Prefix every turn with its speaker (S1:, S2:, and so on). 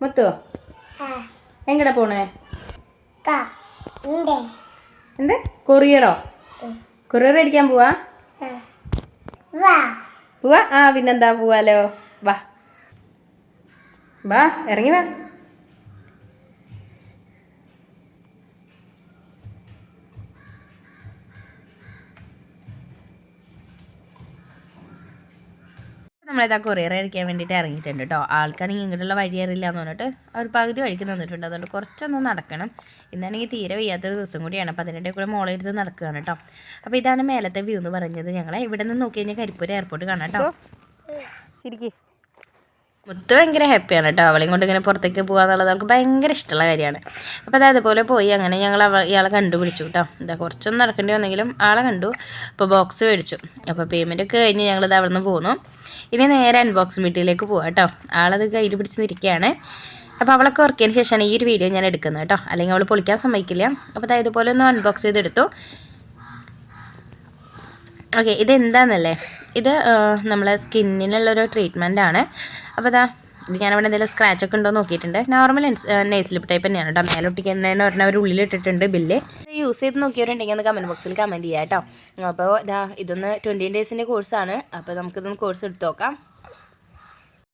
S1: മുത്തോ എങ്ങടാ പോണേ? എന്ത് കൊറിയറോ? കൊറിയർ അടിക്കാൻ പോവാ? പോവാ? പിന്നെന്താ, പോവാലോ. വാ വാ, ഇറങ്ങി വാ. നമ്മളിതാ കൊറിയർ അടിക്കാൻ വേണ്ടിയിട്ട് ഇറങ്ങിയിട്ടുണ്ട് കേട്ടോ. ആൾക്കാണെങ്കിൽ ഇങ്ങോട്ടുള്ള വഴി അറിയില്ല എന്ന് പറഞ്ഞിട്ട് അവർ പകുതി വഴിക്ക് നിന്നിട്ടുണ്ട്. അതുകൊണ്ട് കുറച്ചൊന്നും നടക്കണം. ഇന്നാണെങ്കിൽ തീരെ വയ്യാത്തൊരു ദിവസം കൂടിയാണ്. അപ്പോൾ അതിൻ്റെ കൂടെ മോളെ എടുത്ത് നടക്കുകയാണ് കേട്ടോ. അപ്പോൾ ഇതാണ് മേലത്തെ വ്യൂ എന്ന് പറഞ്ഞത്. ഞങ്ങളെ ഇവിടെ നിന്ന് നോക്കി കഴിഞ്ഞാൽ കരിപ്പൂർ എയർപോർട്ട് കാണാം കേട്ടോ. ശരിക്കും മുത്ത് ഭയങ്കര ഹാപ്പിയാണ് കേട്ടോ. അവളെയും കൊണ്ട് ഇങ്ങനെ പുറത്തേക്ക് പോകുക എന്നുള്ളത് അവൾക്ക് ഭയങ്കര ഇഷ്ടമുള്ള കാര്യമാണ്. അപ്പോൾ അതുപോലെ പോയി അങ്ങനെ ഞങ്ങൾ ഇയാളെ കണ്ടുപിടിച്ചു കേട്ടോ. എന്താ കുറച്ചൊന്നും നടക്കേണ്ടി വന്നെങ്കിലും ആളെ കണ്ടു. അപ്പോൾ ബോക്സ് മേടിച്ചു. അപ്പോൾ പേയ്മെൻ്റ് ഒക്കെ കഴിഞ്ഞ് ഞങ്ങളിത് അവിടെ നിന്ന് പോന്നു. ഇനി നേരെ അൺബോക്സ് മീറ്റിലേക്ക് പോകാം കേട്ടോ. ആളത് കയ്യിൽ പിടിച്ച് നിൽക്കുകയാണ്. അപ്പോൾ അവളൊക്കെ ഉറക്കിയതിന് ശേഷമാണ് ഈ ഒരു വീഡിയോ ഞാൻ എടുക്കുന്നത് കേട്ടോ. അല്ലെങ്കിൽ അവൾ പൊളിക്കാൻ സമ്മതിക്കില്ല. അപ്പോൾ ഇതുപോലെ ഒന്ന് അൺബോക്സ് ചെയ്തെടുത്തു. ഓക്കെ, ഇതെന്താണെന്നല്ലേ, ഇത് നമ്മളെ സ്കിന്നിനുള്ളൊരു ട്രീറ്റ്മെൻ്റ് ആണ്. അപ്പോൾ ഇത് ഞാനവിടെ എന്തെങ്കിലും സ്ക്രാച്ചൊക്കെ ഉണ്ടോ നോക്കിയിട്ടുണ്ട്. നോർമൽ നെയ്സ്ലിപ്പ് ടൈപ്പ് തന്നെയാണ് കേട്ടോ. മേലൊട്ടിക്കുന്നതിന് പറഞ്ഞാൽ അവർ ഉള്ളിലിട്ടിട്ടുണ്ട് ബില്ല്. യൂസ് ചെയ്ത് നോക്കിയവരുണ്ടെങ്കിൽ ഒന്ന് കമൻറ്റ് ബോക്സിൽ കമൻറ്റ് ചെയ്യാം കേട്ടോ. അപ്പോൾ ഇതൊന്ന് 20 ഡേയ്സിൻ്റെ കോഴ്സാണ്. അപ്പോൾ നമുക്കിതൊന്ന് കോഴ്സ് എടുത്ത് നോക്കാം.